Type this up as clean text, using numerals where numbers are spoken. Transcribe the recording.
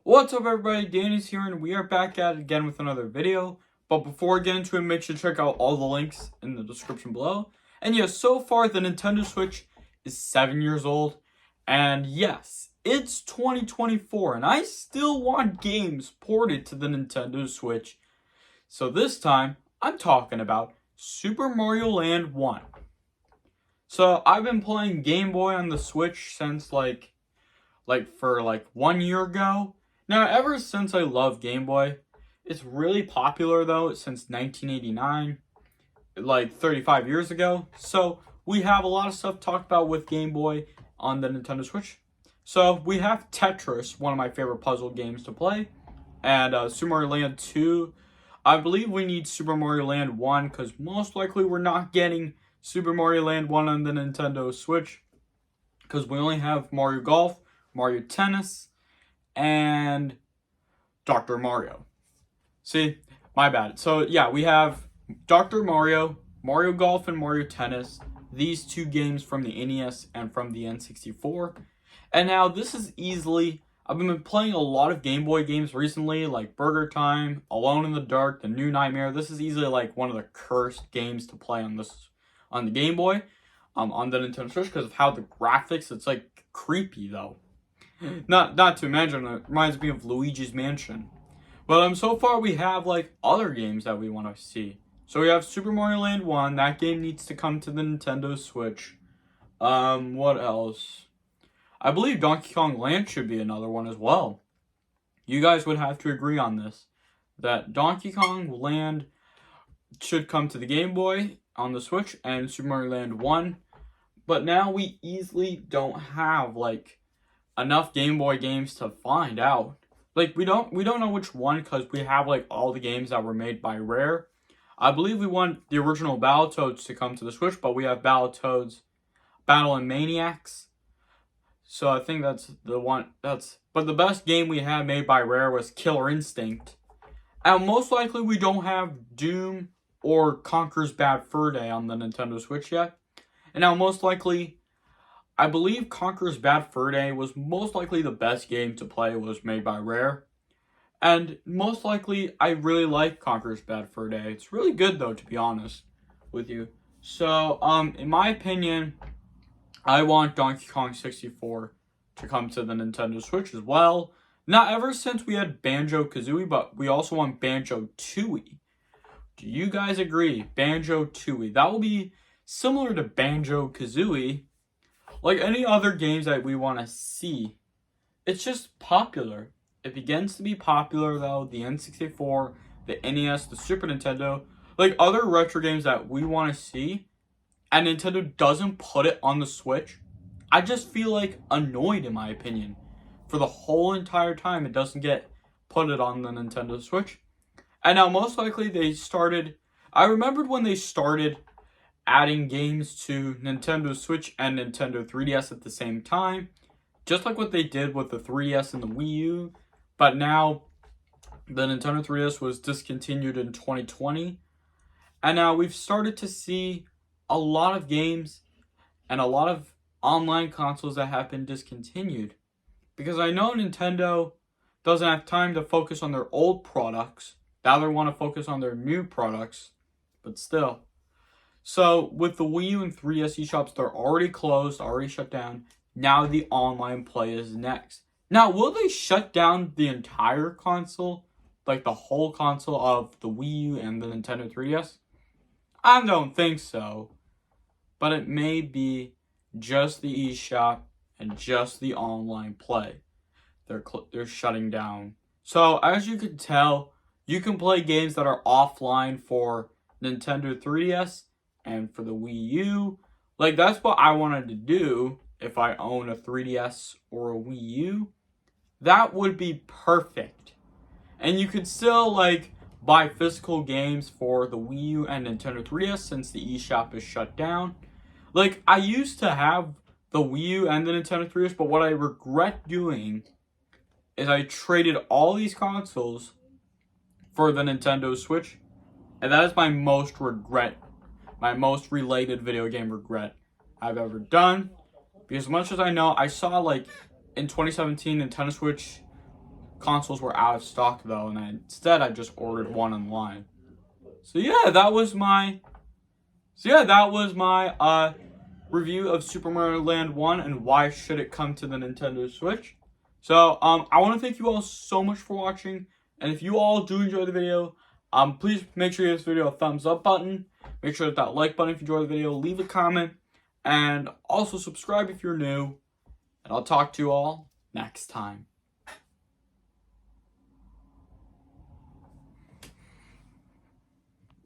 What's up everybody, Danny's here and we are back at it again with another video. But before I get into it, make sure to check out all the links in the description below. And yes, so far the Nintendo Switch is 7 years old. And yes, it's 2024 and I still want games ported to the Nintendo Switch. So this time, I'm talking about Super Mario Land 1. So I've been playing Game Boy on the Switch since like 1 year ago. Now, ever since I love Game Boy, it's really popular though since 1989, like 35 years ago. So we have a lot of stuff talked about with Game Boy on the Nintendo Switch. So we have Tetris, one of my favorite puzzle games to play, and Super Mario Land 2. I believe we need Super Mario Land 1 because most likely we're not getting Super Mario Land 1 on the Nintendo Switch because we only have Mario Golf, Mario Tennis, and Dr. Mario. See, my bad. So yeah, we have Dr. Mario, Mario Golf, and Mario Tennis. These two games from the NES and from the N64. And now this is easily, I've been playing a lot of Game Boy games recently, like Burger Time, Alone in the Dark, The New Nightmare. This is easily like one of the cursed games to play on the Game Boy, on the Nintendo Switch because of how the graphics. It's like creepy though. Not to mention, it reminds me of Luigi's Mansion. But so far we have like other games that we want to see. So we have Super Mario Land 1. That game needs to come to the Nintendo Switch. What else? I believe Donkey Kong Land should be another one as well. You guys would have to agree on this. That Donkey Kong Land should come to the Game Boy on the Switch and Super Mario Land 1. But now we easily don't have like enough Game Boy games to find out. Like we don't know which one because we have like all the games that were made by Rare. I believe we want the original Battletoads to come to the Switch, but we have Battletoads Battle and Maniacs. So I think that's the one but the best game we had made by Rare was Killer Instinct. And most likely we don't have Doom or Conker's Bad Fur Day on the Nintendo Switch yet. And now most likely I believe Conker's Bad Fur Day was most likely the best game to play was made by Rare. And most likely, I really like Conker's Bad Fur Day. It's really good though, to be honest with you. So, in my opinion, I want Donkey Kong 64 to come to the Nintendo Switch as well. Not ever since we had Banjo-Kazooie, but we also want Banjo-Tooie. Do you guys agree? Banjo-Tooie. That will be similar to Banjo-Kazooie. Like any other games that we want to see, it's just popular. It begins to be popular though, the N64, the NES, the Super Nintendo, like other retro games that we want to see, and Nintendo doesn't put it on the Switch. I just feel like annoyed in my opinion. For the whole entire time it doesn't get put it on the Nintendo Switch. And now most likely I remembered when they started adding games to Nintendo Switch and Nintendo 3DS at the same time, just like what they did with the 3DS and the Wii U. But now the Nintendo 3DS was discontinued in 2020, and now we've started to see a lot of games and a lot of online consoles that have been discontinued, because I know Nintendo doesn't have time to focus on their old products. Now they want to focus on their new products, but still. So, with the Wii U and 3DS eShops, they're already closed, already shut down. Now the online play is next. Now, will they shut down the entire console? Like the whole console of the Wii U and the Nintendo 3DS? I don't think so. But it may be just the eShop and just the online play. They're shutting down. So, as you can tell, you can play games that are offline for Nintendo 3DS and for the Wii U. Like, that's what I wanted to do if I own a 3DS or a Wii U. That would be perfect. And you could still, like, buy physical games for the Wii U and Nintendo 3DS since the eShop is shut down. Like, I used to have the Wii U and the Nintendo 3DS, but what I regret doing is I traded all these consoles for the Nintendo Switch. And that is my most related video game regret I've ever done. Because as much as I know, I saw like in 2017 Nintendo Switch consoles were out of stock though, and instead I just ordered one online. So yeah, that was my review of Super Mario Land 1 and why should it come to the Nintendo Switch. So I want to thank you all so much for watching, and if you all do enjoy the video, please make sure you give this video a thumbs up button. Make sure that like button if you enjoy the video, leave a comment, and also subscribe if you're new. And I'll talk to you all next time.